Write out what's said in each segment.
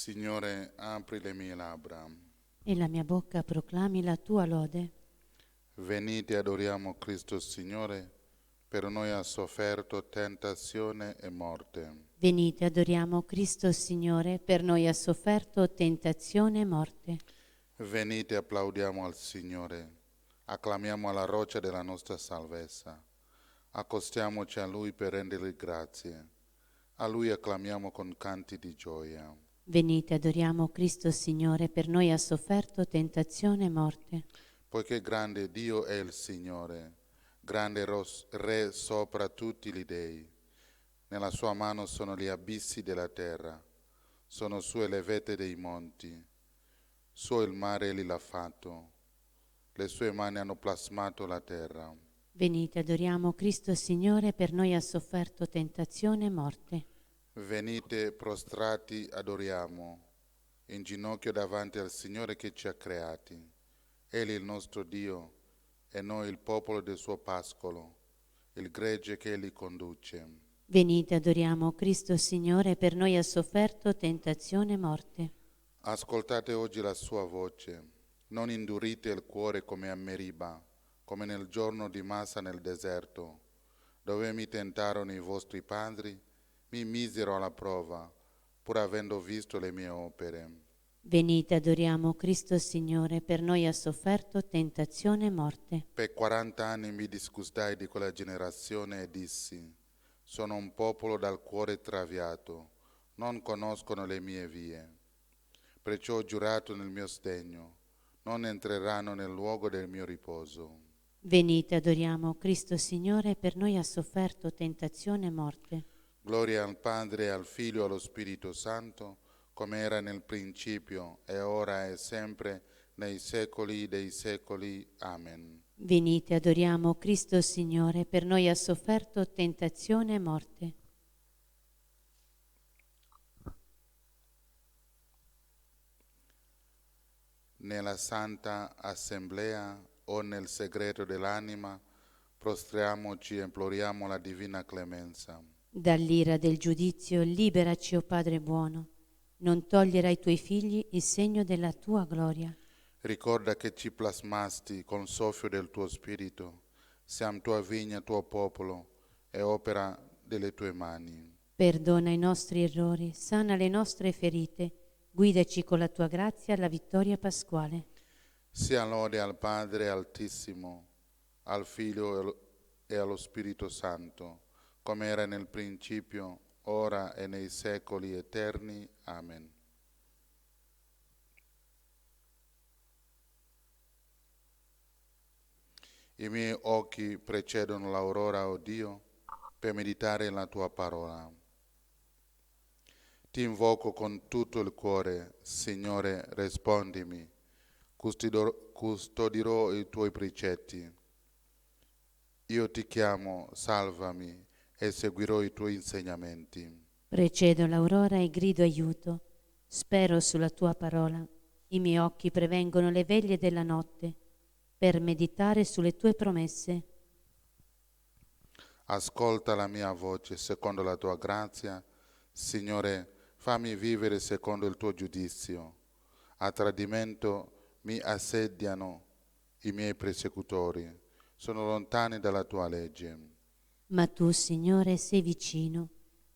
Signore, apri le mie labbra. E la mia bocca proclami la tua lode. Venite, adoriamo Cristo Signore, per noi ha sofferto tentazione e morte. Venite, adoriamo Cristo Signore, per noi ha sofferto tentazione e morte. Venite, applaudiamo al Signore, acclamiamo alla roccia della nostra salvezza. Accostiamoci a Lui per rendergli grazie. A Lui acclamiamo con canti di gioia. Venite, adoriamo Cristo Signore, per noi ha sofferto tentazione e morte. Poiché grande Dio è il Signore, grande Re sopra tutti gli dei. Nella sua mano sono gli abissi della terra, sono sue le vette dei monti. Suo il mare egli l'ha fatto, le sue mani hanno plasmato la terra. Venite, adoriamo Cristo Signore, per noi ha sofferto tentazione e morte. Venite prostrati, adoriamo, in ginocchio davanti al Signore che ci ha creati. Egli è il nostro Dio e noi il popolo del suo pascolo, il gregge che Egli conduce. Venite, adoriamo Cristo Signore, per noi ha sofferto tentazione e morte. Ascoltate oggi la sua voce, non indurite il cuore come a Meriba, come nel giorno di Massa nel deserto, dove mi tentarono i vostri padri, mi misero alla prova, pur avendo visto le mie opere. Venite, adoriamo Cristo Signore, per noi ha sofferto tentazione e morte. Per 40 anni mi disgustai di quella generazione e dissi, sono un popolo dal cuore traviato, non conoscono le mie vie. Perciò ho giurato nel mio sdegno, non entreranno nel luogo del mio riposo. Venite, adoriamo Cristo Signore, per noi ha sofferto tentazione e morte. Gloria al Padre, al Figlio e allo Spirito Santo, come era nel principio, e ora e sempre, nei secoli dei secoli. Amen. Venite, adoriamo Cristo Signore, per noi ha sofferto tentazione e morte. Nella Santa Assemblea o nel segreto dell'anima, prostriamoci e imploriamo la divina clemenza. Dall'ira del giudizio liberaci, o Padre buono, non togliere ai tuoi figli il segno della tua gloria. Ricorda che ci plasmasti col soffio del tuo spirito. Siamo tua vigna, tuo popolo e opera delle tue mani. Perdona i nostri errori, sana le nostre ferite, guidaci con la tua grazia alla vittoria pasquale. Sia lode al Padre Altissimo, al Figlio e allo Spirito Santo, come era nel principio, ora e nei secoli eterni. Amen. I miei occhi precedono l'aurora, o Dio, per meditare la tua parola. Ti invoco con tutto il cuore, Signore, rispondimi. Custodirò i tuoi precetti. Io ti chiamo, salvami, e seguirò i tuoi insegnamenti. Precedo l'aurora e grido aiuto. Spero sulla tua parola. I miei occhi prevengono le veglie della notte per meditare sulle tue promesse. Ascolta la mia voce secondo la tua grazia. Signore, fammi vivere secondo il tuo giudizio. A tradimento mi assediano i miei persecutori. Sono lontani dalla tua legge. Ma tu, Signore, sei vicino.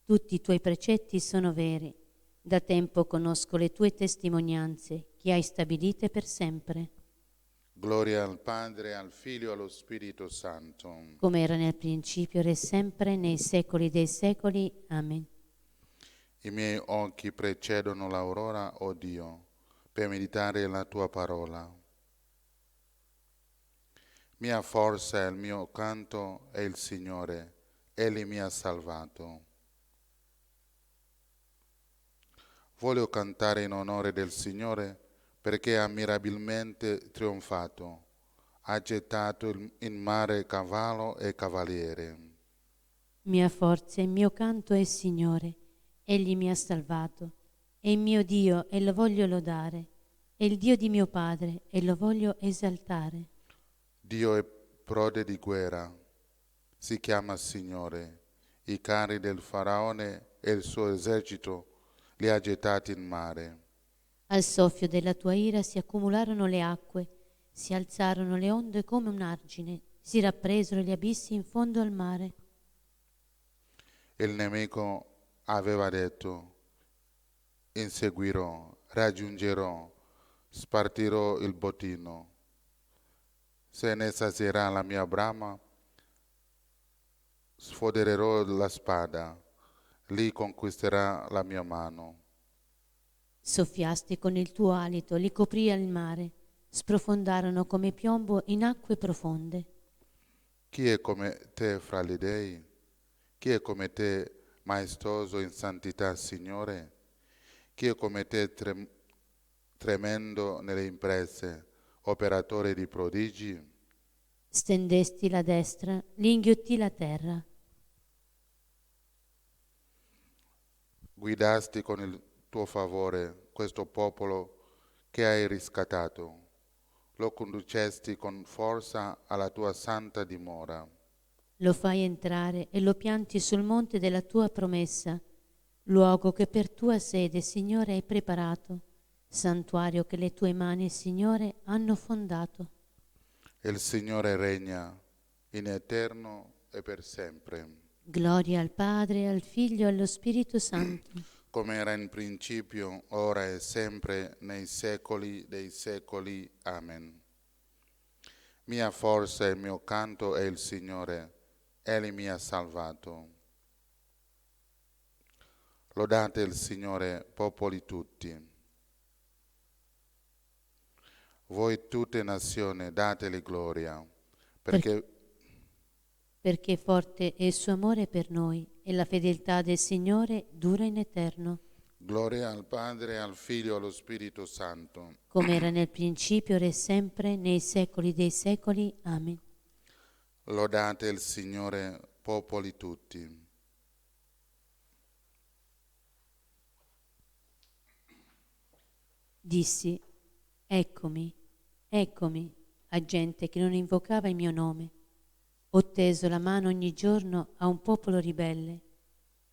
Tutti i tuoi precetti sono veri. Da tempo conosco le tue testimonianze, che hai stabilite per sempre. Gloria al Padre, al Figlio e allo Spirito Santo. Come era nel principio, ora e sempre, nei secoli dei secoli. Amen. I miei occhi precedono l'aurora, o Dio, per meditare la tua parola. Mia forza e il mio canto è il Signore, Egli mi ha salvato. Voglio cantare in onore del Signore perché ha mirabilmente trionfato, ha gettato in mare cavallo e cavaliere. Mia forza e il mio canto è il Signore, Egli mi ha salvato. È il mio Dio e lo voglio lodare, è il Dio di mio Padre e lo voglio esaltare. Dio è prode di guerra, si chiama Signore. I carri del faraone e il suo esercito li ha gettati in mare. Al soffio della tua ira si accumularono le acque, si alzarono le onde come un argine, si rappresero gli abissi in fondo al mare. Il nemico aveva detto: inseguirò, raggiungerò, spartirò il bottino. Se ne sazierà la mia brama, sfodererò la spada, lì conquisterà la mia mano. Soffiasti con il tuo alito, li coprì il mare, sprofondarono come piombo in acque profonde. Chi è come te fra gli dei? Chi è come te maestoso in santità, Signore? Chi è come te tremendo nelle imprese, operatore di prodigi? Stendesti la destra, li inghiottì la terra. Guidasti con il tuo favore questo popolo che hai riscattato. Lo conducesti con forza alla tua santa dimora. Lo fai entrare e lo pianti sul monte della tua promessa, luogo che per tua sede, Signore, hai preparato, santuario che le tue mani, Signore, hanno fondato. Il Signore regna in eterno e per sempre. Gloria al Padre, al Figlio e allo Spirito Santo. Come era in principio, ora e sempre, nei secoli dei secoli. Amen. Mia forza e il mio canto è il Signore, Egli mi ha salvato. Lodate il Signore, popoli tutti. Voi tutte nazioni, dateli gloria, perché forte è il suo amore per noi e la fedeltà del Signore dura in eterno. gloria al Padre, al Figlio e allo Spirito Santo. Come era nel principio, ora e sempre, nei secoli dei secoli. Amen. Lodate il Signore, popoli tutti. Dissi, eccomi, eccomi, a gente che non invocava il mio nome. Ho teso la mano ogni giorno a un popolo ribelle.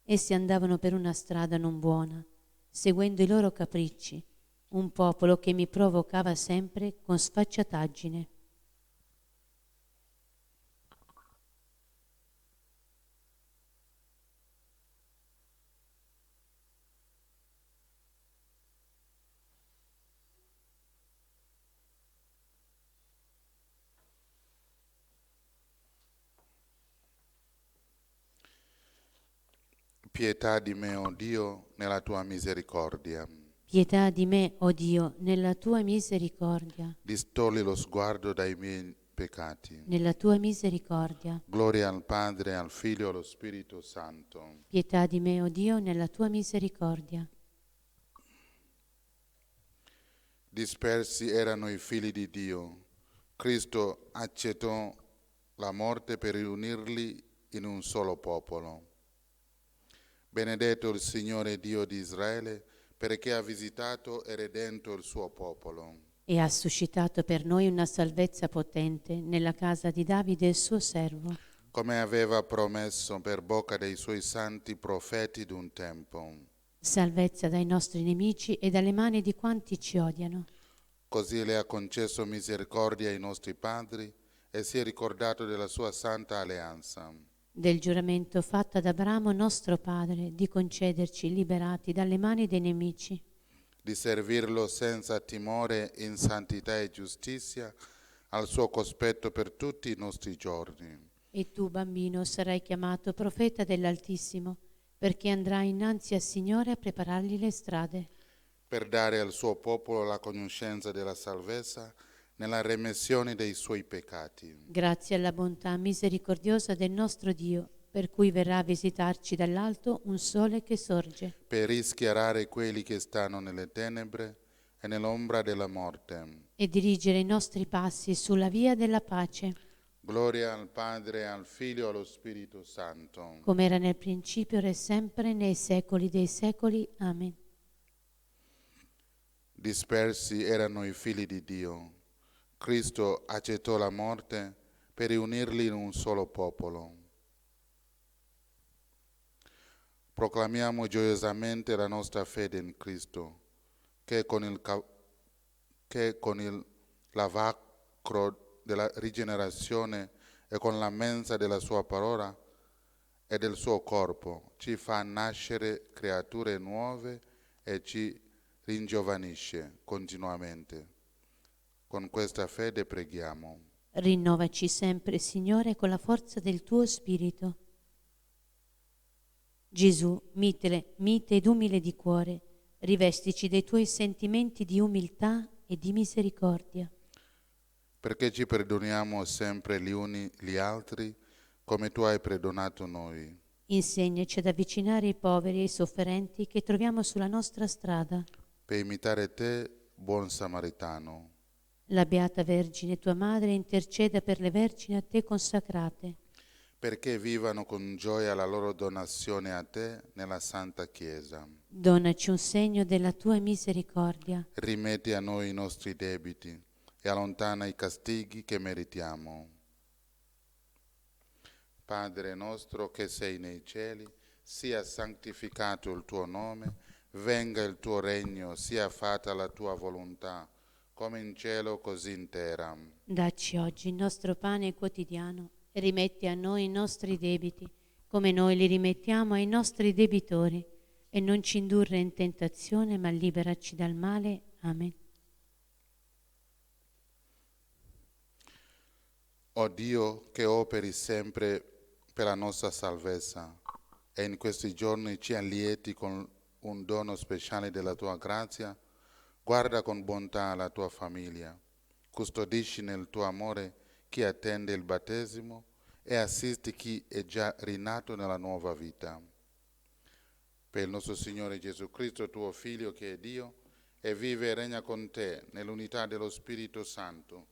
Essi andavano per una strada non buona, seguendo i loro capricci, un popolo che mi provocava sempre con sfacciataggine. Pietà di me, o Dio, nella tua misericordia. Pietà di me, o Dio, nella tua misericordia. Distogli lo sguardo dai miei peccati. Nella tua misericordia. Gloria al Padre, al Figlio e allo Spirito Santo. Pietà di me, o Dio, nella tua misericordia. Dispersi erano i figli di Dio. Cristo accettò la morte per riunirli in un solo popolo. Benedetto il Signore Dio di Israele, perché ha visitato e redento il suo popolo. E ha suscitato per noi una salvezza potente nella casa di Davide, il suo servo. Come aveva promesso per bocca dei suoi santi profeti d'un tempo. Salvezza dai nostri nemici e dalle mani di quanti ci odiano. Così le ha concesso misericordia ai nostri padri e si è ricordato della sua santa alleanza. Del giuramento fatto ad Abramo nostro padre di concederci liberati dalle mani dei nemici. Di servirlo senza timore in santità e giustizia al suo cospetto per tutti i nostri giorni. E tu, bambino, sarai chiamato profeta dell'Altissimo, perché andrai innanzi al Signore a preparargli le strade. Per dare al suo popolo la conoscenza della salvezza nella remissione dei suoi peccati. Grazie alla bontà misericordiosa del nostro Dio, per cui verrà a visitarci dall'alto un sole che sorge. Per rischiarare quelli che stanno nelle tenebre e nell'ombra della morte. E dirigere i nostri passi sulla via della pace. Gloria al Padre, al Figlio e allo Spirito Santo. Come era nel principio, ora e sempre, nei secoli dei secoli. Amen. Dispersi erano i figli di Dio. Cristo accettò la morte per riunirli in un solo popolo. Proclamiamo gioiosamente la nostra fede in Cristo, che con il lavacro della rigenerazione e con la mensa della sua parola e del suo corpo ci fa nascere creature nuove e ci ringiovanisce continuamente. Con questa fede preghiamo. Rinnovaci sempre, Signore, con la forza del tuo Spirito. Gesù, mite ed umile di cuore, rivestici dei tuoi sentimenti di umiltà e di misericordia. Perché ci perdoniamo sempre gli uni gli altri, come tu hai perdonato noi. Insegnaci ad avvicinare i poveri e i sofferenti che troviamo sulla nostra strada. Per imitare te, buon Samaritano. La Beata Vergine, tua Madre, interceda per le vergini a te consacrate. Perché vivano con gioia la loro donazione a te nella Santa Chiesa. Donaci un segno della tua misericordia. Rimetti a noi i nostri debiti e allontana i castighi che meritiamo. Padre nostro che sei nei cieli, sia santificato il tuo nome, venga il tuo regno, sia fatta la tua volontà, come in cielo così in terra. Dacci oggi il nostro pane quotidiano e rimetti a noi i nostri debiti, come noi li rimettiamo ai nostri debitori, e non ci indurre in tentazione, ma liberaci dal male. Amen. O Dio, che operi sempre per la nostra salvezza, e in questi giorni ci allieti con un dono speciale della tua grazia, guarda con bontà la tua famiglia, custodisci nel tuo amore chi attende il battesimo e assisti chi è già rinato nella nuova vita. Per il nostro Signore Gesù Cristo, tuo Figlio, che è Dio, e vive e regna con te nell'unità dello Spirito Santo,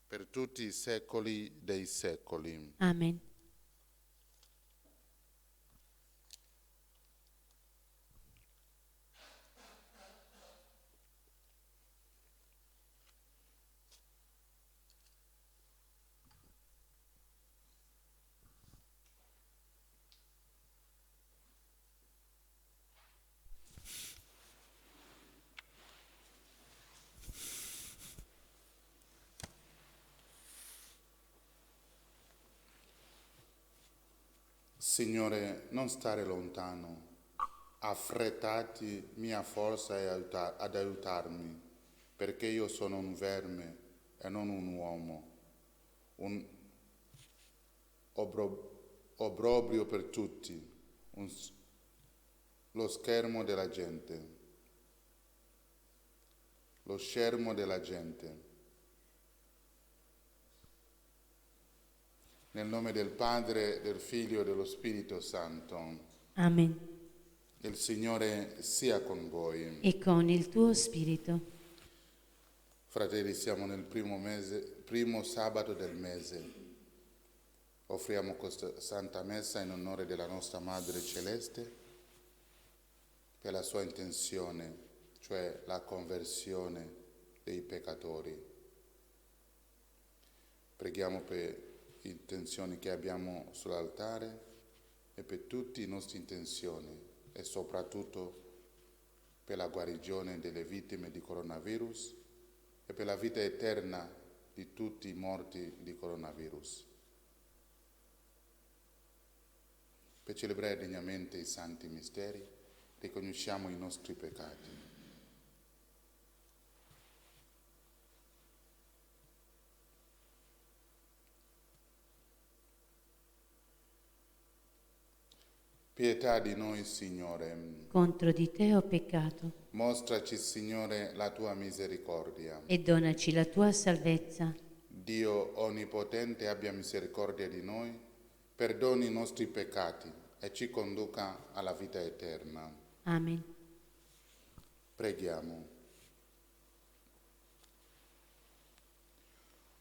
per tutti i secoli dei secoli. Amen. Signore, non stare lontano, affrettati mia forza ad aiutarmi, perché io sono un verme e non un uomo, un obbrobrio per tutti, lo schermo della gente. Lo schermo della gente. Nel nome del Padre, del Figlio e dello Spirito Santo. Amen. Il Signore sia con voi. E con il tuo spirito. Fratelli, siamo nel primo sabato del mese. Offriamo questa Santa Messa in onore della nostra Madre Celeste per la sua intenzione, cioè la conversione dei peccatori. Preghiamo per le intenzioni che abbiamo sull'altare e per tutte le nostre intenzioni e soprattutto per la guarigione delle vittime di coronavirus e per la vita eterna di tutti i morti di coronavirus. Per celebrare degnamente i santi misteri, riconosciamo i nostri peccati. Pietà di noi, Signore. Contro di te ho peccato. Mostraci, Signore, la tua misericordia. E donaci la tua salvezza. Dio Onnipotente abbia misericordia di noi, perdoni i nostri peccati e ci conduca alla vita eterna. Amen. Preghiamo.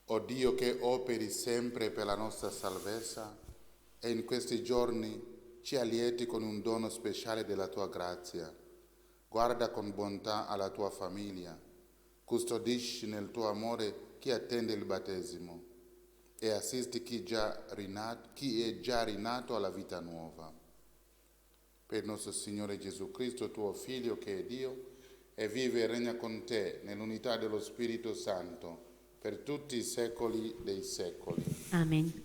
O Dio che operi sempre per la nostra salvezza e in questi giorni ci allieti con un dono speciale della tua grazia, guarda con bontà alla tua famiglia, custodisci nel tuo amore chi attende il battesimo e assisti chi è già rinato alla vita nuova. Per nostro Signore Gesù Cristo, tuo Figlio che è Dio, e vive e regna con te nell'unità dello Spirito Santo per tutti i secoli dei secoli. Amen.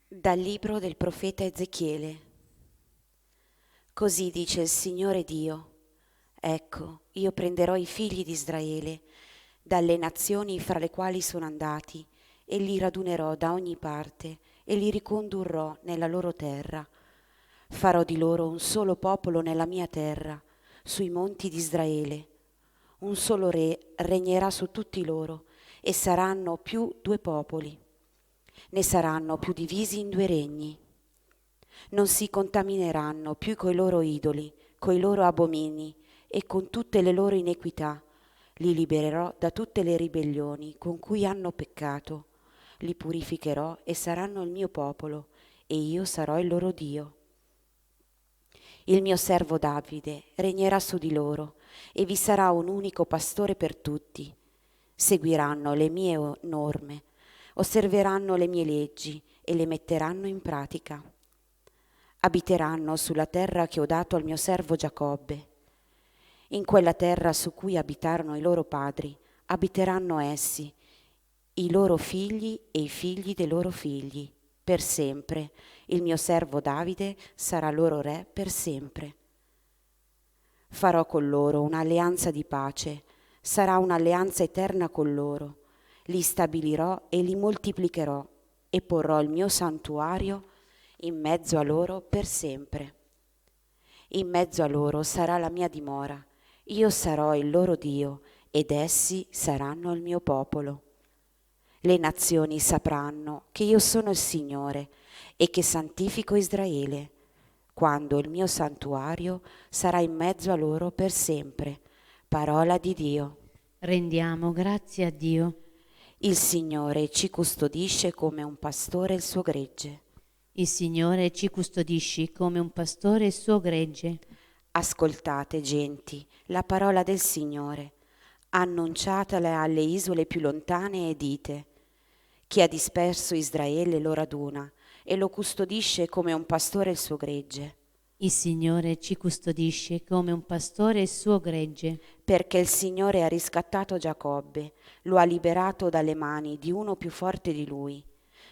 Dal libro del profeta Ezechiele. Così dice il Signore Dio: ecco, io prenderò i figli di Israele dalle nazioni fra le quali sono andati e li radunerò da ogni parte e li ricondurrò nella loro terra. Farò di loro un solo popolo nella mia terra, sui monti di Israele. Un solo re regnerà su tutti loro e saranno più due popoli. Ne saranno più divisi in due regni. Non si contamineranno più coi loro idoli, coi loro abomini e con tutte le loro iniquità. Li libererò da tutte le ribellioni con cui hanno peccato. Li purificherò e saranno il mio popolo e io sarò il loro Dio. Il mio servo Davide regnerà su di loro e vi sarà un unico pastore per tutti. Seguiranno le mie norme, osserveranno le mie leggi e le metteranno in pratica. Abiteranno sulla terra che ho dato al mio servo Giacobbe. In quella terra su cui abitarono i loro padri, abiteranno essi, i loro figli e i figli dei loro figli, per sempre. Il mio servo Davide sarà loro re per sempre. Farò con loro un'alleanza di pace, sarà un'alleanza eterna con loro. Li stabilirò e li moltiplicherò e porrò il mio santuario in mezzo a loro per sempre. In mezzo a loro sarà la mia dimora, io sarò il loro Dio ed essi saranno il mio popolo. Le nazioni sapranno che io sono il Signore e che santifico Israele, quando il mio santuario sarà in mezzo a loro per sempre. Parola di Dio. Rendiamo grazie a Dio. Il Signore ci custodisce come un pastore il suo gregge. Il Signore ci custodisce come un pastore il suo gregge. Ascoltate, genti, la parola del Signore. Annunciatela alle isole più lontane e dite: chi ha disperso Israele lo raduna e lo custodisce come un pastore il suo gregge. Il Signore ci custodisce come un pastore il suo gregge. Perché il Signore ha riscattato Giacobbe, lo ha liberato dalle mani di uno più forte di lui.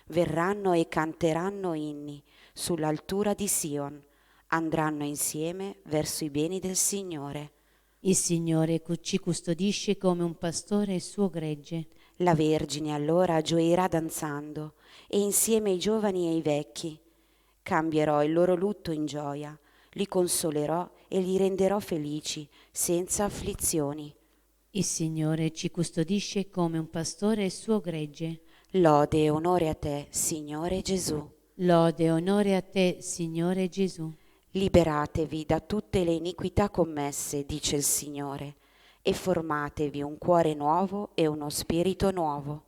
Verranno e canteranno inni sull'altura di Sion, andranno insieme verso i beni del Signore. Il Signore ci custodisce come un pastore il suo gregge. La Vergine allora gioirà danzando, e insieme i giovani e i vecchi. Cambierò il loro lutto in gioia, li consolerò e li renderò felici, senza afflizioni. Il Signore ci custodisce come un pastore il suo gregge. Lode e onore a te, Signore Gesù. Lode e onore a te, Signore Gesù. Liberatevi da tutte le iniquità commesse, dice il Signore, e formatevi un cuore nuovo e uno spirito nuovo.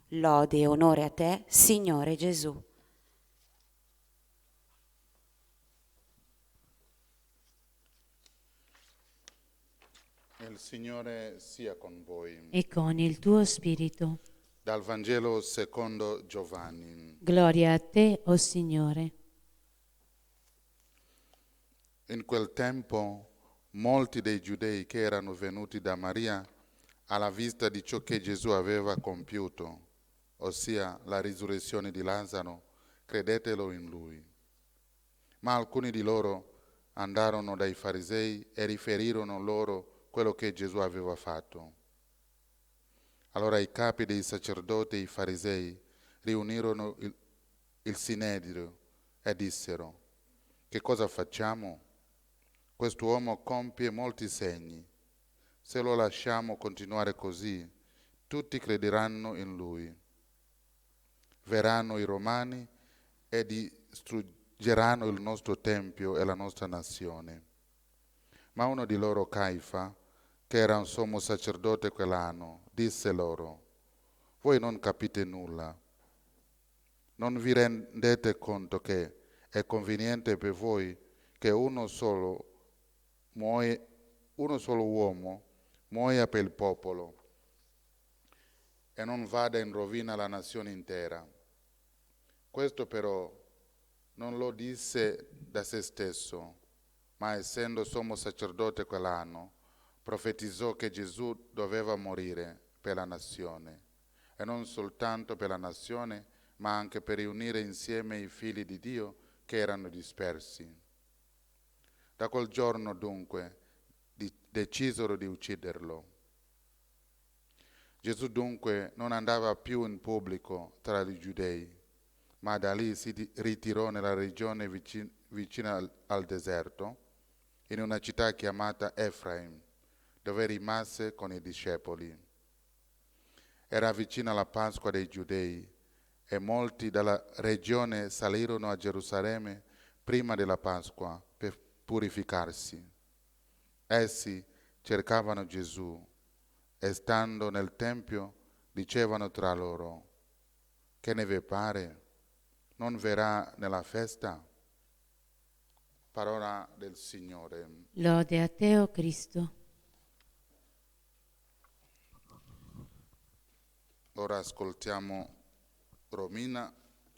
Lode e onore a te, Signore Gesù. Il Signore sia con voi. E con il tuo spirito. Dal Vangelo secondo Giovanni. Gloria a te, o Signore. In quel tempo molti dei giudei che erano venuti da Maria alla vista di ciò che Gesù aveva compiuto, ossia la risurrezione di Lazzaro, credetelo in lui. Ma alcuni di loro andarono dai farisei e riferirono loro quello che Gesù aveva fatto. Allora i capi dei sacerdoti e i farisei riunirono il Sinedrio e dissero: che cosa facciamo? Quest'uomo compie molti segni. Se lo lasciamo continuare così, tutti crederanno in lui. Verranno i Romani e distruggeranno il nostro tempio e la nostra nazione. Ma uno di loro, Caifa, che era un sommo sacerdote quell'anno, disse loro: voi non capite nulla. Non vi rendete conto che è conveniente per voi che uno solo uomo muoia per il popolo e non vada in rovina la nazione intera. Questo però non lo disse da se stesso, ma essendo sommo sacerdote quell'anno, profetizzò che Gesù doveva morire per la nazione, e non soltanto per la nazione, ma anche per riunire insieme i figli di Dio che erano dispersi. Da quel giorno dunque decisero di ucciderlo. Gesù dunque non andava più in pubblico tra i giudei, ma da lì si ritirò nella regione vicina al deserto, in una città chiamata Efraim, dove rimase con i discepoli. Era vicina la Pasqua dei Giudei e molti dalla regione salirono a Gerusalemme prima della Pasqua per purificarsi. Essi cercavano Gesù e stando nel Tempio dicevano tra loro: che ne vi pare? Non verrà nella festa? Parola del Signore. Lode a te, o Cristo. Ora ascoltiamo Romina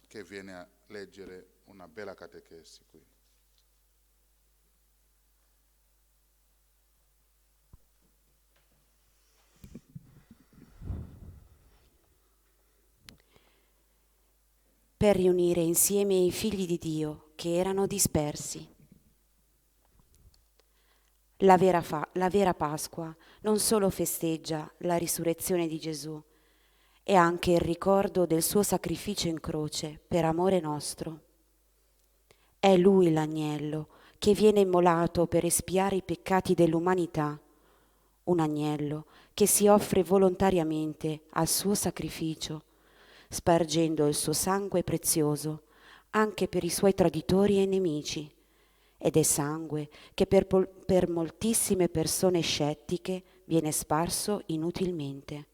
che viene a leggere una bella catechesi qui. Per riunire insieme i figli di Dio che erano dispersi. La vera Pasqua non solo festeggia la risurrezione di Gesù, è anche il ricordo del suo sacrificio in croce per amore nostro. È Lui l'agnello che viene immolato per espiare i peccati dell'umanità, un agnello che si offre volontariamente al suo sacrificio, spargendo il suo sangue prezioso anche per i suoi traditori e nemici, ed è sangue che per moltissime persone scettiche viene sparso inutilmente.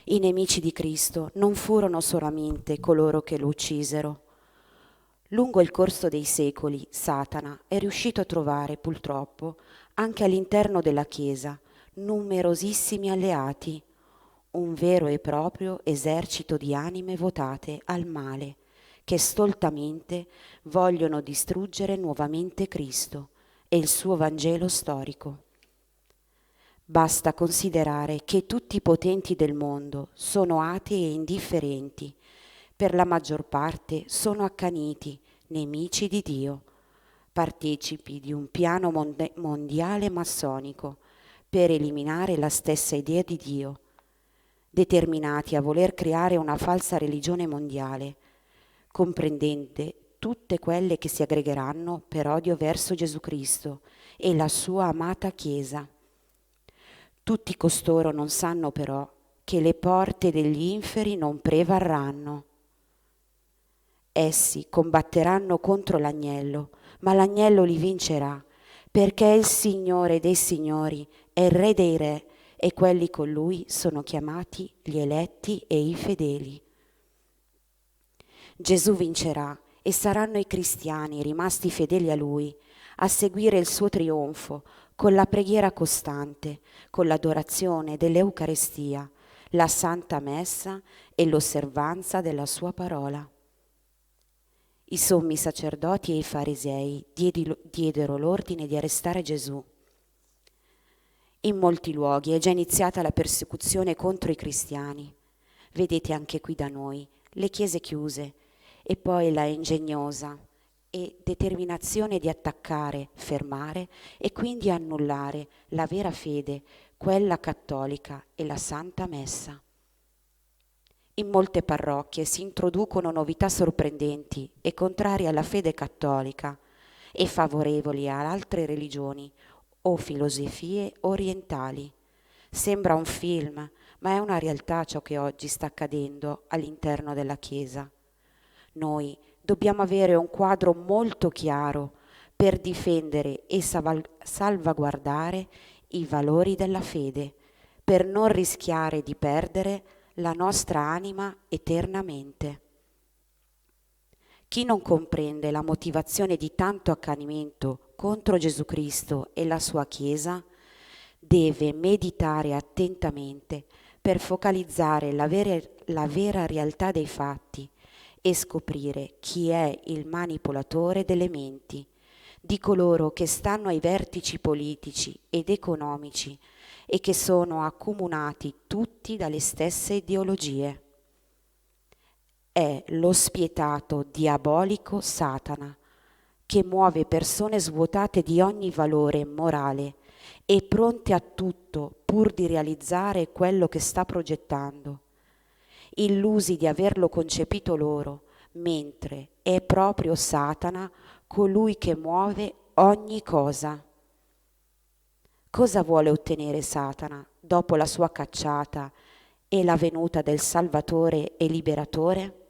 I nemici di Cristo non furono solamente coloro che lo uccisero. Lungo il corso dei secoli, Satana è riuscito a trovare, purtroppo, anche all'interno della Chiesa, numerosissimi alleati, un vero e proprio esercito di anime votate al male, che stoltamente vogliono distruggere nuovamente Cristo e il suo Vangelo storico. Basta considerare che tutti i potenti del mondo sono atei e indifferenti, per la maggior parte sono accaniti, nemici di Dio, partecipi di un piano mondiale massonico per eliminare la stessa idea di Dio, determinati a voler creare una falsa religione mondiale, comprendente tutte quelle che si aggregheranno per odio verso Gesù Cristo e la sua amata Chiesa. Tutti costoro non sanno però che le porte degli inferi non prevarranno. Essi combatteranno contro l'agnello, ma l'agnello li vincerà, perché è il Signore dei signori, è il Re dei re, e quelli con lui sono chiamati gli eletti e i fedeli. Gesù vincerà e saranno i cristiani rimasti fedeli a lui a seguire il suo trionfo con la preghiera costante, con l'adorazione dell'Eucarestia, la Santa Messa e l'osservanza della sua parola. I sommi sacerdoti e i farisei diedero l'ordine di arrestare Gesù. In molti luoghi è già iniziata la persecuzione contro i cristiani. Vedete anche qui da noi le chiese chiuse e poi la ingegnosa e determinazione di attaccare, fermare e quindi annullare la vera fede, quella cattolica e la Santa Messa. In molte parrocchie si introducono novità sorprendenti e contrarie alla fede cattolica e favorevoli ad altre religioni o filosofie orientali. Sembra un film, ma è una realtà ciò che oggi sta accadendo all'interno della Chiesa. Noi dobbiamo avere un quadro molto chiaro per difendere e salvaguardare i valori della fede, per non rischiare di perdere la nostra anima eternamente. Chi non comprende la motivazione di tanto accanimento contro Gesù Cristo e la sua Chiesa deve meditare attentamente per focalizzare la vera realtà dei fatti e scoprire chi è il manipolatore delle menti di coloro che stanno ai vertici politici ed economici e che sono accomunati tutti dalle stesse ideologie. È lo spietato diabolico Satana che muove persone svuotate di ogni valore morale e pronte a tutto pur di realizzare quello che sta progettando, illusi di averlo concepito loro, mentre è proprio Satana colui che muove ogni cosa. Cosa vuole ottenere Satana dopo la sua cacciata e la venuta del Salvatore e Liberatore?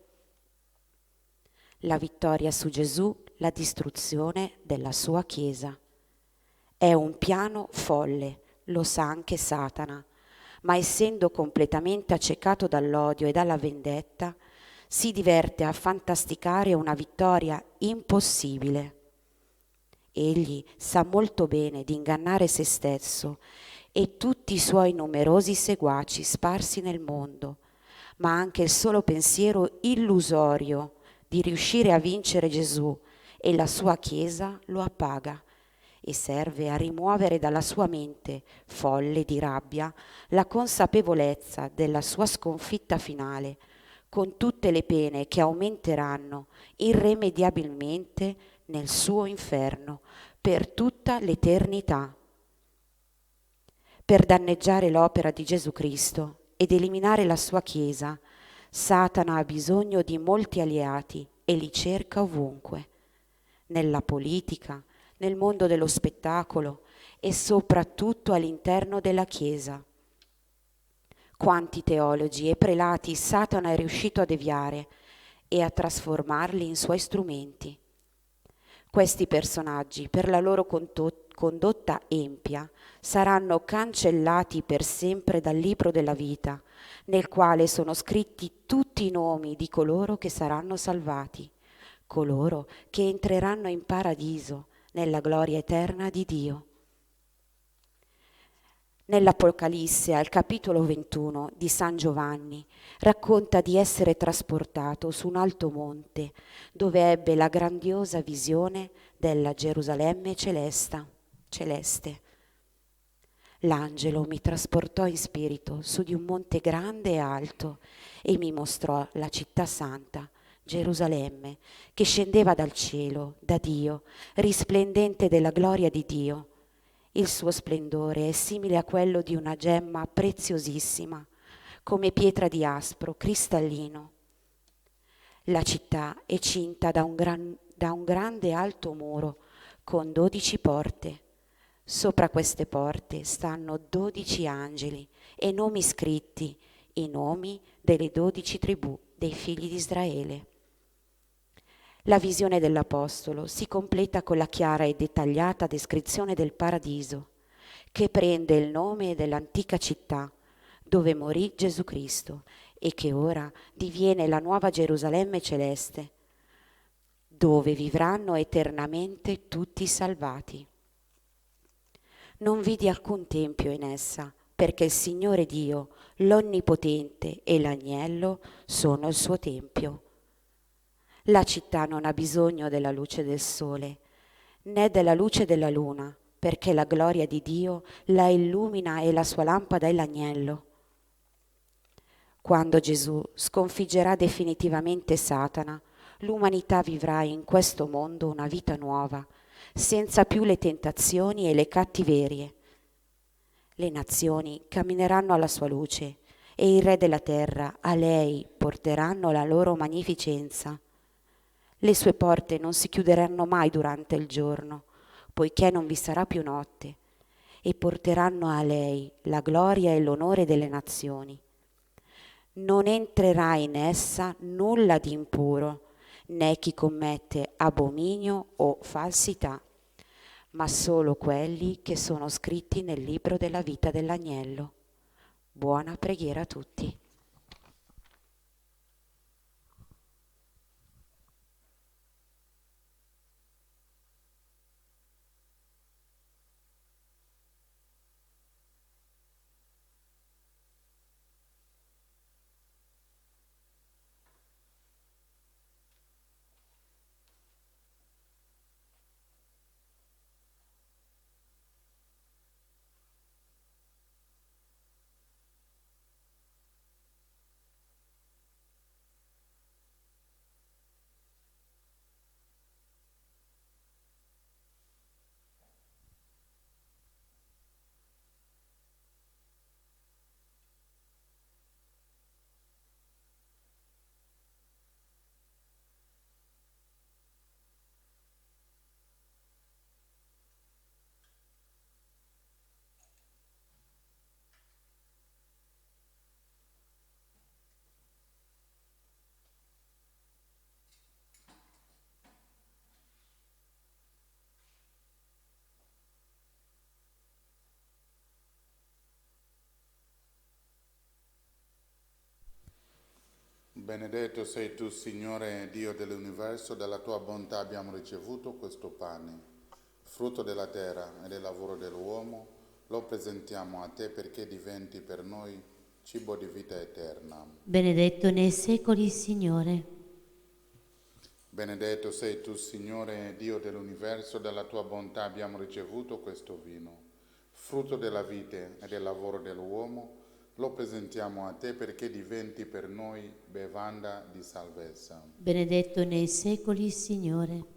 La vittoria su Gesù, la distruzione della sua Chiesa. È un piano folle, lo sa anche Satana, ma essendo completamente accecato dall'odio e dalla vendetta, si diverte a fantasticare una vittoria impossibile. Egli sa molto bene di ingannare se stesso e tutti i suoi numerosi seguaci sparsi nel mondo, ma anche il solo pensiero illusorio di riuscire a vincere Gesù e la sua Chiesa lo appaga e serve a rimuovere dalla sua mente, folle di rabbia, la consapevolezza della sua sconfitta finale, con tutte le pene che aumenteranno irrimediabilmente nel suo inferno per tutta l'eternità. Per danneggiare l'opera di Gesù Cristo ed eliminare la sua Chiesa, Satana ha bisogno di molti alleati e li cerca ovunque, nella politica, nel mondo dello spettacolo e soprattutto all'interno della Chiesa. Quanti teologi e prelati Satana è riuscito a deviare e a trasformarli in suoi strumenti. Questi personaggi, per la loro condotta empia, saranno cancellati per sempre dal libro della vita, nel quale sono scritti tutti i nomi di coloro che saranno salvati, coloro che entreranno in paradiso, nella gloria eterna di Dio. Nell'Apocalisse, al capitolo 21 di San Giovanni, racconta di essere trasportato su un alto monte dove ebbe la grandiosa visione della Gerusalemme celeste. L'angelo mi trasportò in spirito su di un monte grande e alto e mi mostrò la città santa, Gerusalemme, che scendeva dal cielo, da Dio, risplendente della gloria di Dio. Il suo splendore è simile a quello di una gemma preziosissima, come pietra di aspro, cristallino. La città è cinta da un grande alto muro con 12 porte. Sopra queste porte stanno 12 angeli e nomi scritti, i nomi delle 12 tribù dei figli di Israele. La visione dell'Apostolo si completa con la chiara e dettagliata descrizione del paradiso, che prende il nome dell'antica città dove morì Gesù Cristo e che ora diviene la nuova Gerusalemme celeste, dove vivranno eternamente tutti i salvati. Non vidi alcun tempio in essa, perché il Signore Dio, l'Onnipotente e l'Agnello sono il suo tempio. La città non ha bisogno della luce del sole, né della luce della luna, perché la gloria di Dio la illumina e la sua lampada è l'Agnello. Quando Gesù sconfiggerà definitivamente Satana, l'umanità vivrà in questo mondo una vita nuova, senza più le tentazioni e le cattiverie. Le nazioni cammineranno alla sua luce e i re della terra a lei porteranno la loro magnificenza. Le sue porte non si chiuderanno mai durante il giorno, poiché non vi sarà più notte, e porteranno a lei la gloria e l'onore delle nazioni. Non entrerà in essa nulla di impuro, né chi commette abominio o falsità, ma solo quelli che sono scritti nel libro della vita dell'Agnello. Buona preghiera a tutti. Benedetto sei tu, Signore Dio dell'universo, dalla tua bontà abbiamo ricevuto questo pane, frutto della terra e del lavoro dell'uomo, lo presentiamo a te perché diventi per noi cibo di vita eterna. Benedetto nei secoli, Signore. Benedetto sei tu, Signore Dio dell'universo, dalla tua bontà abbiamo ricevuto questo vino, frutto della vite e del lavoro dell'uomo, lo presentiamo a te perché diventi per noi bevanda di salvezza. Benedetto nei secoli, Signore.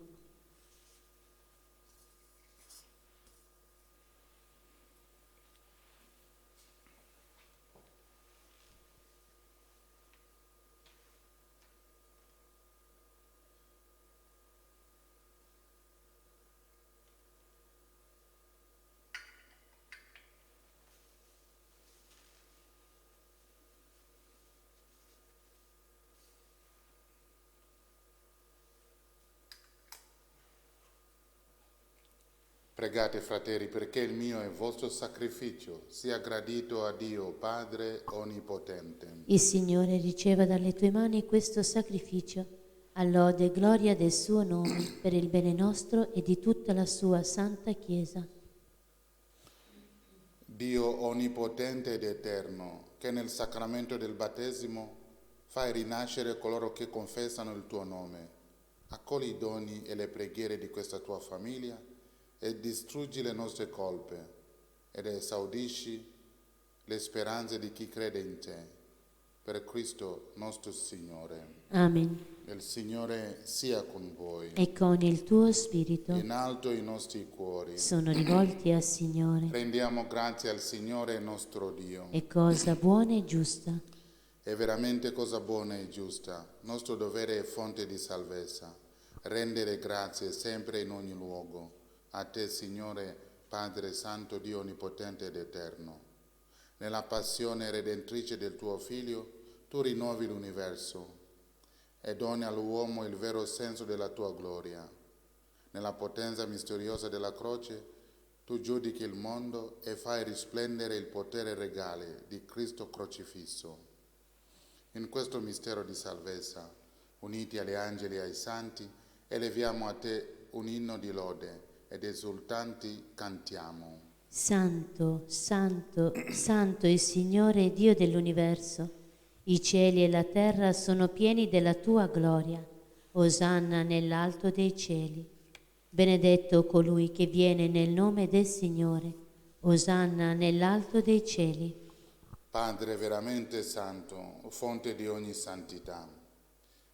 Pregate, fratelli, perché il mio e il vostro sacrificio sia gradito a Dio Padre Onnipotente. Il Signore riceva dalle tue mani questo sacrificio, a lode e gloria del suo nome, per il bene nostro e di tutta la sua santa Chiesa. Dio onnipotente ed eterno, che nel sacramento del battesimo fai rinascere coloro che confessano il tuo nome, accogli i doni e le preghiere di questa tua famiglia e distruggi le nostre colpe ed esaudisci le speranze di chi crede in te. Per Cristo nostro Signore. Amen. Il Signore sia con voi. E con il tuo spirito In alto i nostri cuori. sono rivolti al Signore. Rendiamo grazie al Signore nostro Dio. È cosa buona e giusta. È veramente cosa buona e giusta, nostro dovere e fonte di salvezza, rendere grazie sempre in ogni luogo a te, Signore, Padre Santo, Dio Onnipotente ed Eterno. Nella passione redentrice del tuo Figlio, tu rinnovi l'universo e doni all'uomo il vero senso della tua gloria. Nella potenza misteriosa della croce, tu giudichi il mondo e fai risplendere il potere regale di Cristo crocifisso. In questo mistero di salvezza, uniti agli angeli e ai santi, eleviamo a te un inno di lode ed esultanti cantiamo. Santo, santo, santo il Signore Dio dell'universo. I cieli e la terra sono pieni della tua gloria. Osanna nell'alto dei cieli. Benedetto colui che viene nel nome del Signore. Osanna nell'alto dei cieli. Padre veramente santo, fonte di ogni santità,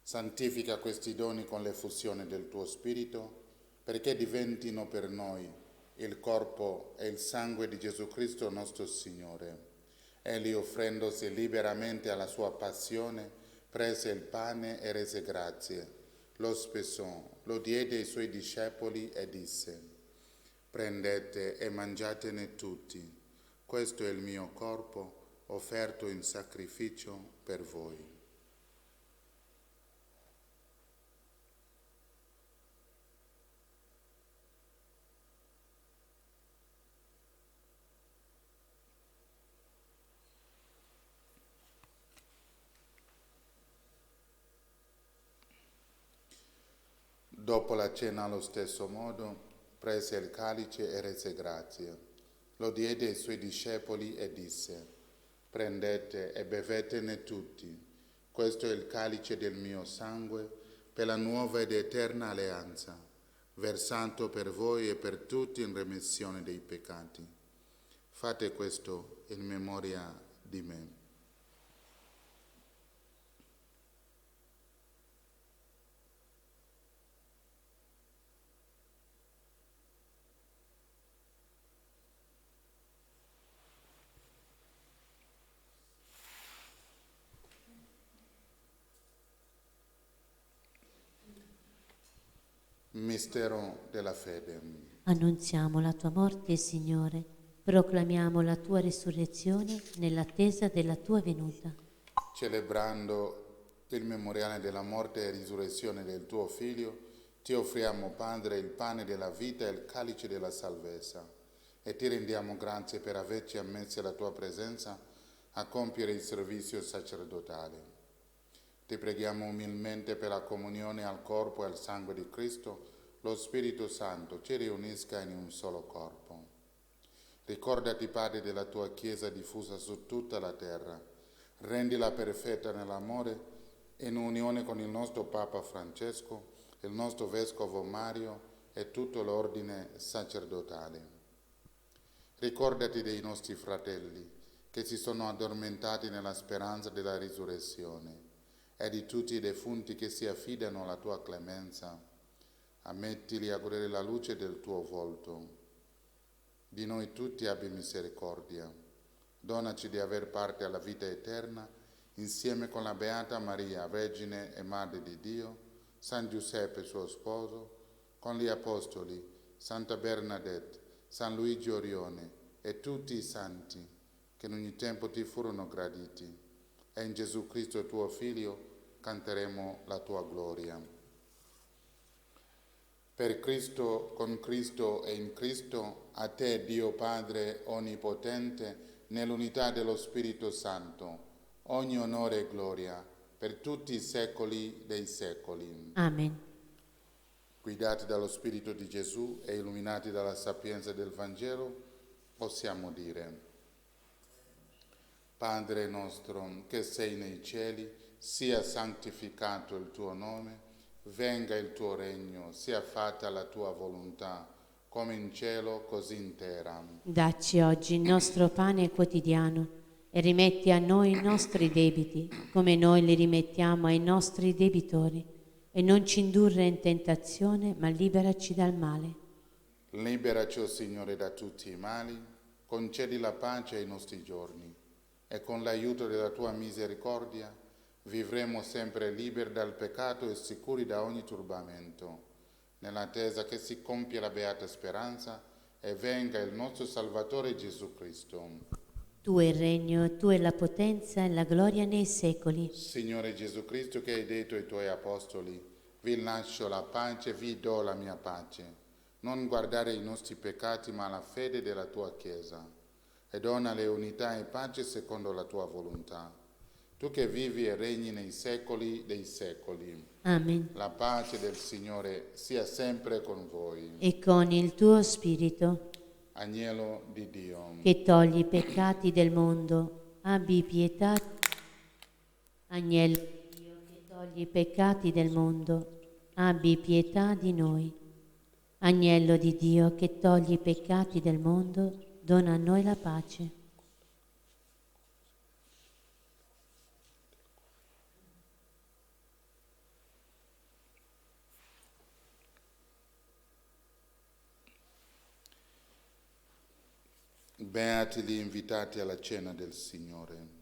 santifica questi doni con l'effusione del tuo Spirito, perché diventino per noi il corpo e il sangue di Gesù Cristo nostro Signore. Egli, offrendosi liberamente alla sua passione, prese il pane e rese grazie, lo spessò, lo diede ai suoi discepoli e disse: prendete e mangiatene tutti, questo è il mio corpo offerto in sacrificio per voi. Dopo la cena, allo stesso modo, prese il calice e rese grazie. Lo diede ai suoi discepoli e disse: prendete e bevetene tutti. Questo è il calice del mio sangue per la nuova ed eterna alleanza, versato per voi e per tutti in remissione dei peccati. Fate questo in memoria di me. Mistero della fede. Annunziamo la tua morte, Signore. Proclamiamo la tua risurrezione nell'attesa della tua venuta. Celebrando il memoriale della morte e risurrezione del tuo Figlio, ti offriamo, Padre, il pane della vita e il calice della salvezza, e ti rendiamo grazie per averci ammessi alla tua presenza a compiere il servizio sacerdotale. Ti preghiamo umilmente per la comunione al corpo e al sangue di Cristo, lo Spirito Santo ci riunisca in un solo corpo. Ricordati, Padre, della tua Chiesa diffusa su tutta la terra. Rendila perfetta nell'amore e in unione con il nostro Papa Francesco, il nostro Vescovo Mario e tutto l'ordine sacerdotale. Ricordati dei nostri fratelli che si sono addormentati nella speranza della risurrezione e di tutti i defunti che si affidano alla tua clemenza. Ammettili a godere la luce del tuo volto. Di noi tutti abbi misericordia. Donaci di aver parte alla vita eterna, insieme con la Beata Maria, Vergine e Madre di Dio, San Giuseppe suo sposo, con gli Apostoli, Santa Bernadette, San Luigi Orione e tutti i santi che in ogni tempo ti furono graditi. E in Gesù Cristo tuo Figlio canteremo la tua gloria. Per Cristo, con Cristo e in Cristo, a te, Dio Padre Onnipotente, nell'unità dello Spirito Santo, ogni onore e gloria per tutti i secoli dei secoli. Amen. Guidati dallo Spirito di Gesù e illuminati dalla sapienza del Vangelo, possiamo dire: Padre nostro che sei nei cieli, sia santificato il tuo nome, venga il tuo regno, sia fatta la tua volontà, come in cielo così in terra. Dacci oggi il nostro pane quotidiano e rimetti a noi i nostri debiti, come noi li rimettiamo ai nostri debitori, e non ci indurre in tentazione, ma liberaci dal male. Liberaci, o Signore, da tutti i mali, concedi la pace ai nostri giorni, e con l'aiuto della tua misericordia vivremo sempre liberi dal peccato e sicuri da ogni turbamento, nell'attesa che si compia la beata speranza e venga il nostro Salvatore Gesù Cristo. Tu è il regno, tu è la potenza e la gloria nei secoli. Signore Gesù Cristo, che hai detto ai tuoi apostoli, vi lascio la pace, vi do la mia pace. Non guardare i nostri peccati, ma la fede della tua Chiesa, e donale unità e pace secondo la tua volontà. Tu che vivi e regni nei secoli dei secoli. Amen. La pace del Signore sia sempre con voi. E con il tuo spirito, Agnello di Dio, che togli i peccati del mondo, abbi pietà. Agnello di Dio, che togli i peccati del mondo, abbi pietà di noi. Agnello di Dio, che togli i peccati del mondo, dona a noi la pace. beati gli invitati alla cena del Signore.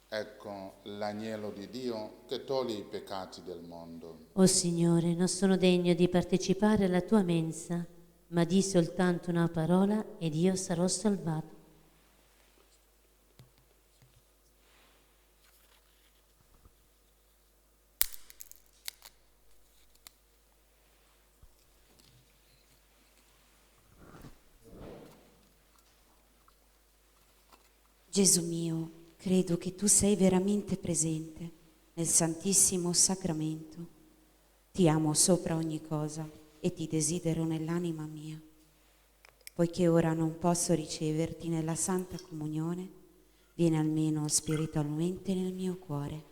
Ecco l'agnello di Dio che toglie i peccati del mondo. O Signore, non sono degno di partecipare alla tua mensa, ma di soltanto una parola ed io sarò salvato. Gesù mio, credo che tu sei veramente presente nel Santissimo Sacramento. Ti amo sopra ogni cosa e ti desidero nell'anima mia. Poiché ora non posso riceverti nella Santa Comunione, vieni almeno spiritualmente nel mio cuore.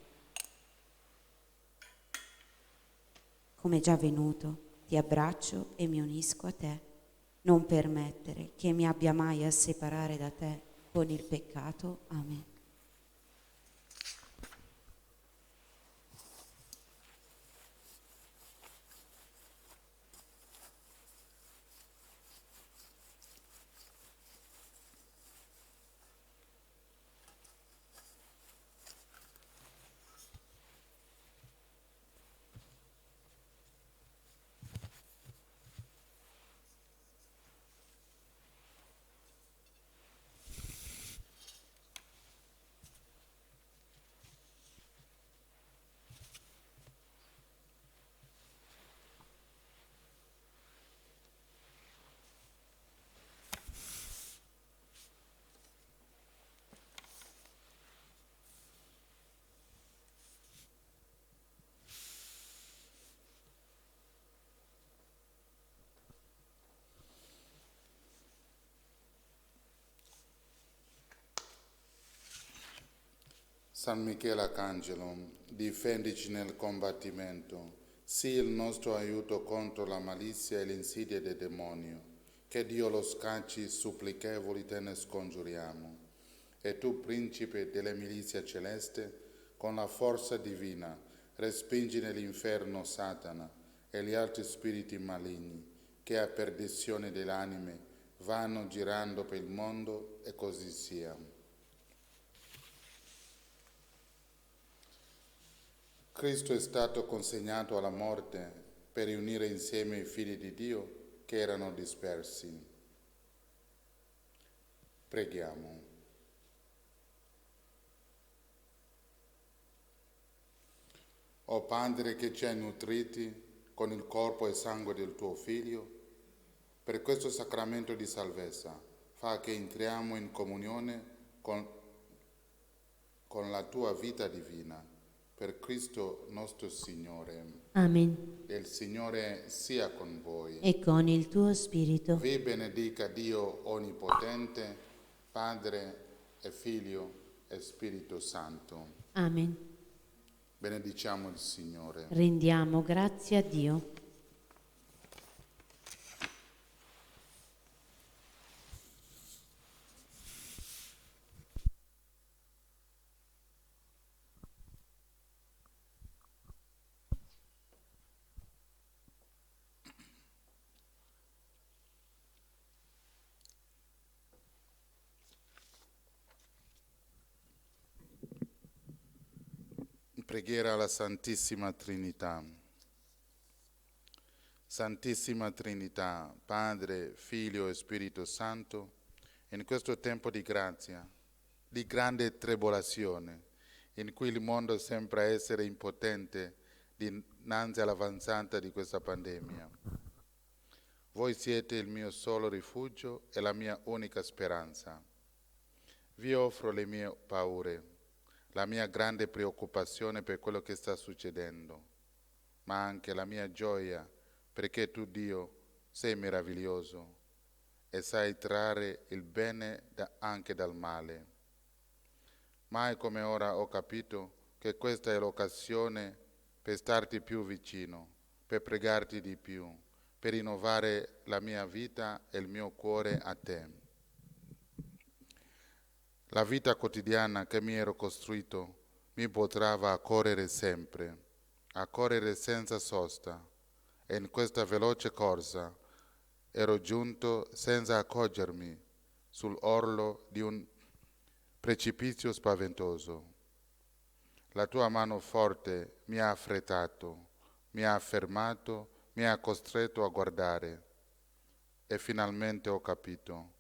Come già venuto, ti abbraccio e mi unisco a te. Non permettere che mi abbia mai a separare da te con il peccato. Amen. San Michele Arcangelo, difendici nel combattimento, sii il nostro aiuto contro la malizia e l'insidia del demonio. Che Dio lo scacci, supplichevoli te ne scongiuriamo. E tu, principe delle milizie celeste, con la forza divina, respingi nell'inferno Satana e gli altri spiriti maligni, che a perdizione delle anime vanno girando per il mondo, e così sia. Cristo è stato consegnato alla morte per riunire insieme i figli di Dio che erano dispersi. Preghiamo. O Padre che ci hai nutriti con il corpo e sangue del tuo Figlio, per questo sacramento di salvezza, fa che entriamo in comunione con la tua vita divina. Per Cristo nostro Signore. Amen. E il Signore sia con voi. E con il tuo spirito. Vi benedica Dio Onnipotente, Padre e Figlio e Spirito Santo. Amen. Benediciamo il Signore. Rendiamo grazie a Dio. Preghiera alla Santissima Trinità. Santissima Trinità, Padre, Figlio e Spirito Santo, in questo tempo di grazia, di grande tribolazione, in cui il mondo sembra essere impotente dinanzi all'avanzata di questa pandemia, voi siete il mio solo rifugio e la mia unica speranza. Vi offro le mie paure, la mia grande preoccupazione per quello che sta succedendo, ma anche la mia gioia perché tu, Dio, sei meraviglioso e sai trarre il bene anche dal male. Mai come ora ho capito che questa è l'occasione per starti più vicino, per pregarti di più, per rinnovare la mia vita e il mio cuore a te. La vita quotidiana che mi ero costruito mi portava a correre sempre, a correre senza sosta, e in questa veloce corsa ero giunto senza accorgermi sull'orlo di un precipizio spaventoso. La tua mano forte mi ha affrettato, mi ha fermato, mi ha costretto a guardare, e finalmente ho capito,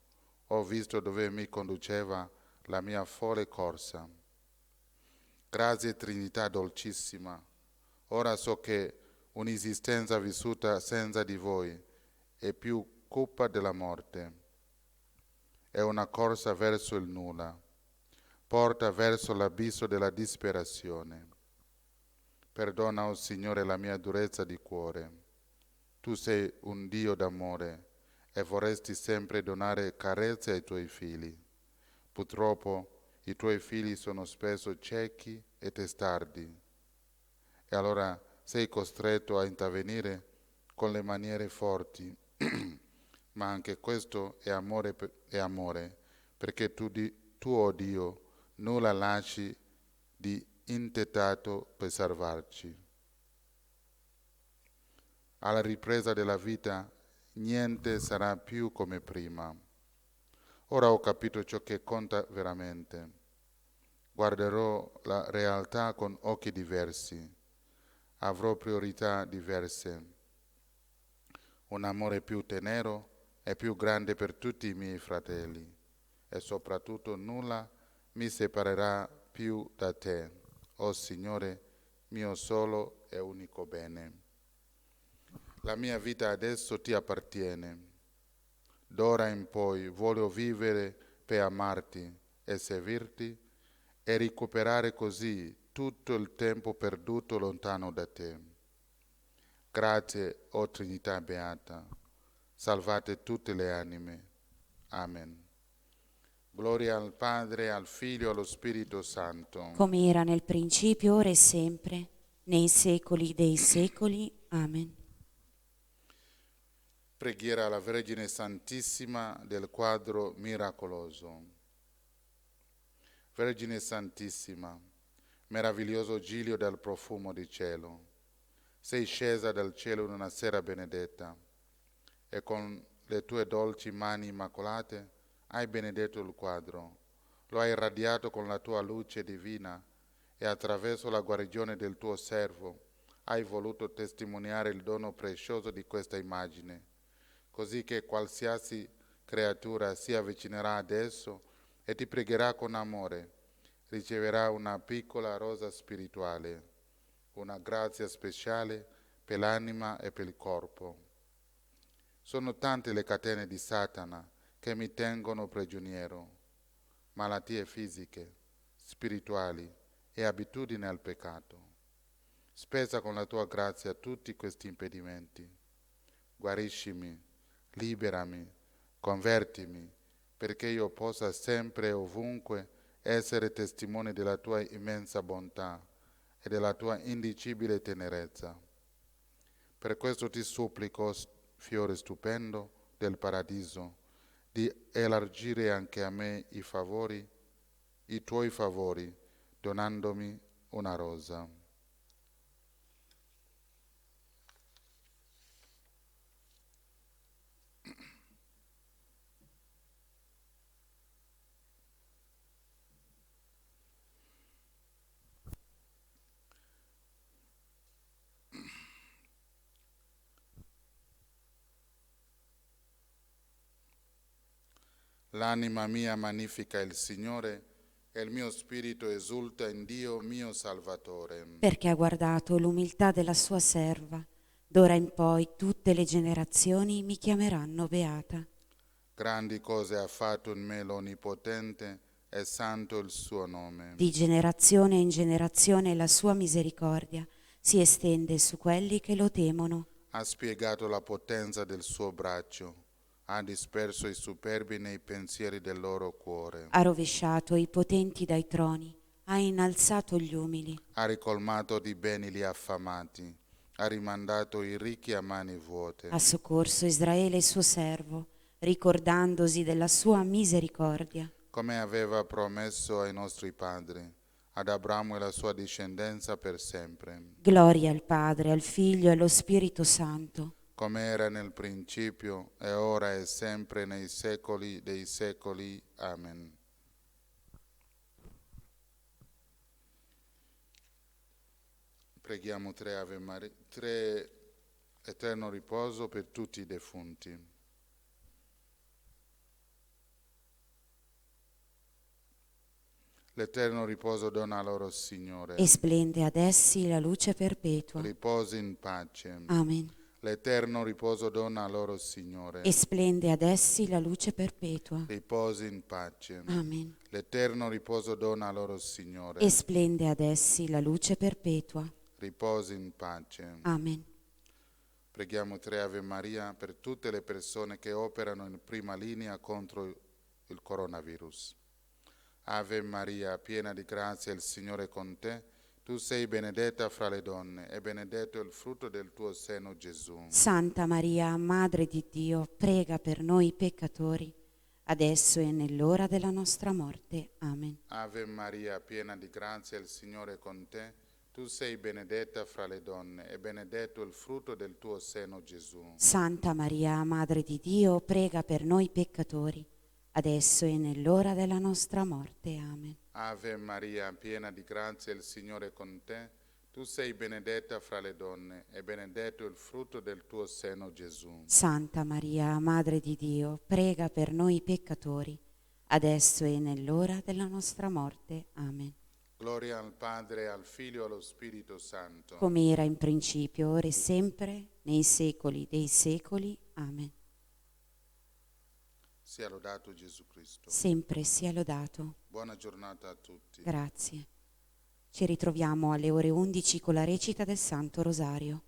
ho visto dove mi conduceva la mia folle corsa. Grazie Trinità dolcissima, ora so che un'esistenza vissuta senza di voi è più cupa della morte. È una corsa verso il nulla, porta verso l'abisso della disperazione. Perdona, o Signore, la mia durezza di cuore. Tu sei un Dio d'amore e vorresti sempre donare carezze ai tuoi figli. Purtroppo i tuoi figli sono spesso ciechi e testardi, e allora sei costretto a intervenire con le maniere forti, ma anche questo è amore, perché tu, oh Dio, nulla lasci di intentato per salvarci. Alla ripresa della vita niente sarà più come prima. Ora ho capito ciò che conta veramente. Guarderò la realtà con occhi diversi. Avrò priorità diverse. Un amore più tenero e più grande per tutti i miei fratelli. E soprattutto nulla mi separerà più da te, o Signore, mio solo e unico bene. La mia vita adesso ti appartiene. D'ora in poi voglio vivere per amarti e servirti e recuperare così tutto il tempo perduto lontano da te. Grazie, o Trinità Beata. Salvate tutte le anime. Amen. Gloria al Padre, al Figlio e allo Spirito Santo. Come era nel principio, ora e sempre, nei secoli dei secoli. Amen. Preghiera alla Vergine Santissima del quadro miracoloso. Vergine Santissima, meraviglioso giglio del profumo di cielo, sei scesa dal cielo in una sera benedetta e con le tue dolci mani immacolate hai benedetto il quadro, lo hai irradiato con la tua luce divina e attraverso la guarigione del tuo servo hai voluto testimoniare il dono prezioso di questa immagine, così che qualsiasi creatura si avvicinerà ad esso e ti pregherà con amore, riceverà una piccola rosa spirituale, una grazia speciale per l'anima e per il corpo. Sono tante le catene di Satana che mi tengono prigioniero, malattie fisiche, spirituali e abitudini al peccato. Spezza con la tua grazia tutti questi impedimenti. Guariscimi, liberami, convertimi, perché io possa sempre e ovunque essere testimone della tua immensa bontà e della tua indicibile tenerezza. Per questo ti supplico, fiore stupendo del paradiso, di elargire anche a me i tuoi favori, donandomi una rosa. L'anima mia magnifica il Signore e il mio spirito esulta in Dio mio Salvatore. Perché ha guardato l'umiltà della sua serva. D'ora in poi tutte le generazioni mi chiameranno beata. Grandi cose ha fatto in me l'Onnipotente e santo il suo nome. Di generazione in generazione la sua misericordia si estende su quelli che lo temono. Ha spiegato la potenza del suo braccio, ha disperso i superbi nei pensieri del loro cuore. Ha rovesciato i potenti dai troni, ha innalzato gli umili. Ha ricolmato di beni gli affamati, ha rimandato i ricchi a mani vuote. Ha soccorso Israele suo servo, ricordandosi della sua misericordia. Come aveva promesso ai nostri padri, ad Abramo e la sua discendenza per sempre. Gloria al Padre, al Figlio e allo Spirito Santo. Come era nel principio, e ora e sempre, nei secoli dei secoli. Amen. Preghiamo tre eterno riposo per tutti i defunti. L'eterno riposo dona loro, Signore. E splende ad essi la luce perpetua. Riposi in pace. Amen. L'eterno riposo dona loro, Signore. E splende ad essi la luce perpetua. Riposi in pace. Amen. L'eterno riposo dona loro, Signore. E splende ad essi la luce perpetua. Riposi in pace. Amen. Preghiamo tre Ave Maria per tutte le persone che operano in prima linea contro il coronavirus. Ave Maria, piena di grazia, il Signore è con te. Tu sei benedetta fra le donne e benedetto il frutto del tuo seno, Gesù. Santa Maria, Madre di Dio, prega per noi peccatori, adesso e nell'ora della nostra morte. Amen. Ave Maria, piena di grazia, il Signore è con te. Tu sei benedetta fra le donne e benedetto il frutto del tuo seno, Gesù. Santa Maria, Madre di Dio, prega per noi peccatori, adesso e nell'ora della nostra morte. Amen. Ave Maria, piena di grazia, il Signore è con te. Tu sei benedetta fra le donne e benedetto il frutto del tuo seno, Gesù. Santa Maria, Madre di Dio, prega per noi peccatori, adesso e nell'ora della nostra morte. Amen. Gloria al Padre, al Figlio e allo Spirito Santo. Come era in principio, ora e sempre, nei secoli dei secoli. Amen. Sia lodato Gesù Cristo. Sempre sia lodato. Buona giornata a tutti. Grazie. Ci ritroviamo alle ore 11 con la recita del Santo Rosario.